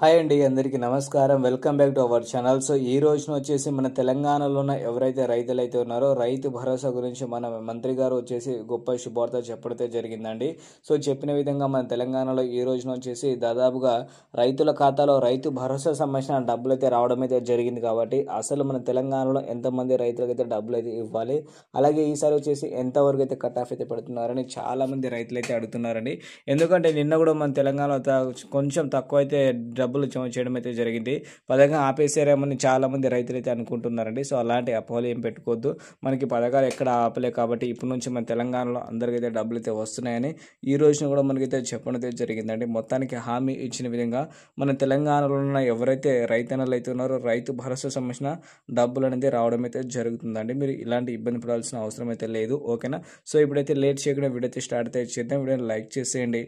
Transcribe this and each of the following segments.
Hi అండి, అందరికీ నమస్కారం. Welcome back to our channel. So ఈ రోజున వచ్చేసి మన తెలంగాణలో ఉన్న ఎవరైతే రైతులైతే ఉన్నారో రైతు భరోసా గురించి మన మంత్రి గారు వచ్చేసి గొప్ప శుభార్త చెప్పడితే జరిగిందండి. సో చెప్పిన విధంగా మన తెలంగాణలో ఈ రోజున వచ్చేసి దాదాపుగా రైతుల ఖాతాలో రైతు భరోసా సంబంధించిన డబ్బులు అయితే రావడం అయితే జరిగింది. కాబట్టి అసలు మన తెలంగాణలో ఎంతమంది రైతులకైతే డబ్బులు అయితే ఇవ్వాలి, అలాగే ఈసారి వచ్చేసి ఎంతవరకు అయితే కట్ ఆఫ్ అయితే పెడుతున్నారని చాలామంది రైతులు అయితే అడుగుతున్నారండి. ఎందుకంటే నిన్న కూడా మన తెలంగాణలో కొంచెం తక్కువ అయితే డబ్బులు జమ చేయడం అయితే జరిగింది. పథకం ఆపేసారేమని చాలామంది రైతులు అయితే అనుకుంటున్నారండి. సో అలాంటి అపోహలు ఏం పెట్టుకోవద్దు. మనకి పథకాలు ఎక్కడ ఆపలే కాబట్టి ఇప్పటి నుంచి మన తెలంగాణలో అందరికైతే డబ్బులు అయితే వస్తున్నాయని ఈ రోజున కూడా మనకైతే చెప్పడం అయితే జరిగిందండి. మొత్తానికి హామీ ఇచ్చిన విధంగా మన తెలంగాణలో ఉన్న ఎవరైతే రైతన్నలు అయితే ఉన్నారో రైతు భరోసా సంబంధించిన డబ్బులు అనేది రావడం అయితే జరుగుతుందండి. మీరు ఇలాంటి ఇబ్బంది పడాల్సిన అవసరం అయితే లేదు. ఓకేనా? సో ఇప్పుడైతే లేట్ చేయకుండా వీడియో అయితే స్టార్ట్ అయితే చేద్దాం. వీడియోని లైక్ చేసేయండి.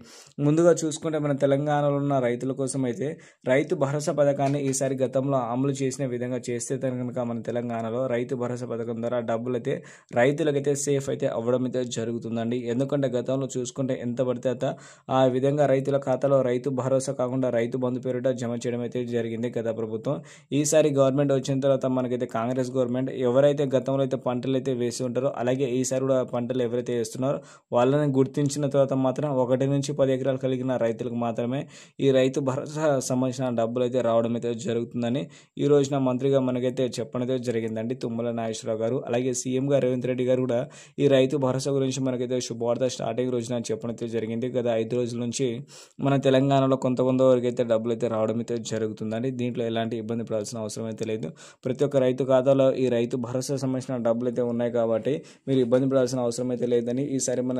ముందుగా చూసుకుంటే మన తెలంగాణలో ఉన్న రైతుల కోసం అయితే రైతు భరోసా పథకాన్ని ఈసారి గతంలో అమలు చేసిన విధంగా చేస్తే కనుక మన తెలంగాణలో రైతు భరోసా పథకం ద్వారా డబ్బులు అయితే రైతులకైతే సేఫ్ అయితే అవ్వడం అయితే జరుగుతుందండి. ఎందుకంటే గతంలో చూసుకుంటే ఎంత పడితే అంత ఆ విధంగా రైతుల ఖాతాలో రైతు భరోసా కాకుండా రైతు బంధు పేరిట జమ చేయడం అయితే జరిగింది గత ప్రభుత్వం. ఈసారి గవర్నమెంట్ వచ్చిన తర్వాత మనకైతే కాంగ్రెస్ గవర్నమెంట్ ఎవరైతే గతంలో అయితే పంటలు అయితే వేసి ఉంటారో అలాగే ఈసారి కూడా పంటలు ఎవరైతే వేస్తున్నారో వాళ్ళని గుర్తించిన తర్వాత మాత్రం 1 నుంచి 10 ఎకరాలు కలిగిన రైతులకు మాత్రమే ఈ రైతు భరోసా సంబంధించిన డబ్బులు అయితే రావడం అయితే జరుగుతుందని ఈ రోజున మంత్రిగా మనకైతే చెప్పడం అయితే జరిగిందండి తుమ్మల నాగేశ్వరరావు గారు. అలాగే సీఎం గారు రేవంత్ రెడ్డి గారు కూడా ఈ రైతు భరోసా గురించి మనకైతే శుభవార్త స్టార్టింగ్ రోజున చెప్పడం అయితే జరిగింది. గత 5 రోజుల నుంచి మన తెలంగాణలో కొంతవరకు అయితే డబ్బులు అయితే రావడం అయితే జరుగుతుందండి. దీంట్లో ఎలాంటి ఇబ్బంది పడాల్సిన అవసరం అయితే లేదు. ప్రతి ఒక్క రైతు ఖాతాలో ఈ రైతు భరోసా సంబంధించిన డబ్బులు అయితే ఉన్నాయి కాబట్టి మీరు ఇబ్బంది పడాల్సిన అవసరం అయితే లేదని ఈసారి మన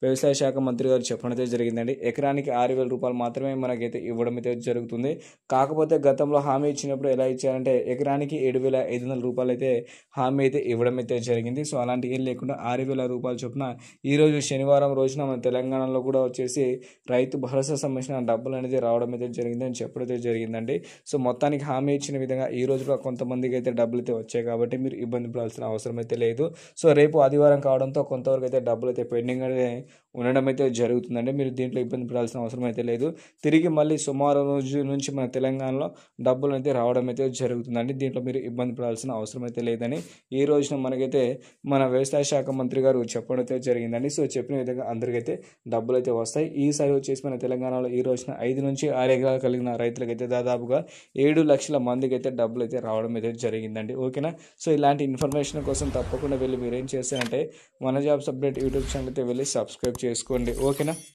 వ్యవసాయ శాఖ మంత్రి గారు చెప్పడం అయితే జరిగిందండి. ఎకరానికి 6,000 రూపాయలు మాత్రమే మనకైతే ఇవ్వడం అయితే జరుగుతుంది. కాకపోతే గతంలో హామీ ఇచ్చినప్పుడు ఎలా ఇచ్చారంటే ఎకరానికి 7,500 రూపాయలు అయితే హామీ అయితే ఇవ్వడం అయితే జరిగింది. సో అలాంటి ఏం లేకుండా 6,000 రూపాయల చొప్పున ఈరోజు శనివారం రోజున మన తెలంగాణలో కూడా వచ్చేసి రైతు భరోసా సంబంధించిన డబ్బులు అనేది రావడం అయితే జరిగిందని చెప్పడం అయితే జరిగిందండి. సో మొత్తానికి హామీ ఇచ్చిన విధంగా ఈ రోజు కూడా కొంతమందికి అయితే డబ్బులు అయితే వచ్చాయి కాబట్టి మీరు ఇబ్బంది పడాల్సిన అవసరం అయితే లేదు. సో రేపు ఆదివారం కావడంతో కొంతవరకు అయితే డబ్బులు అయితే పెండింగ్ అనేది ఉండడం అయితే జరుగుతుందండి. మీరు దీంట్లో ఇబ్బంది పడాల్సిన అవసరం అయితే లేదు. తిరిగి మళ్ళీ సోమవారం రోజు నుంచి మన తెలంగాణలో డబ్బులు అయితే రావడం అయితే జరుగుతుందండి. దీంట్లో మీరు ఇబ్బంది పడాల్సిన అవసరం అయితే లేదని ఈ రోజున మనకైతే మన వ్యవసాయ శాఖ మంత్రి గారు చెప్పడం అయితే జరిగిందండి. సో చెప్పిన విధంగా అందరికైతే డబ్బులు అయితే వస్తాయి. ఈసారి వచ్చేసి మన తెలంగాణలో ఈ రోజున 5 నుంచి 6 ఎకరాలు కలిగిన రైతులకైతే దాదాపుగా 7 లక్షల మందికి అయితే డబ్బులు అయితే రావడం అయితే జరిగిందండి. ఓకేనా? సో ఇలాంటి ఇన్ఫర్మేషన్ కోసం తప్పకుండా వెళ్ళి మీరు ఏం చేస్తారంటే మన జాబ్స్ అప్డేట్ యూట్యూబ్ ఛానల్ అయితే వెళ్ళి సబ్స్క్రైబ్ చేసుకోండి. ఓకేనా?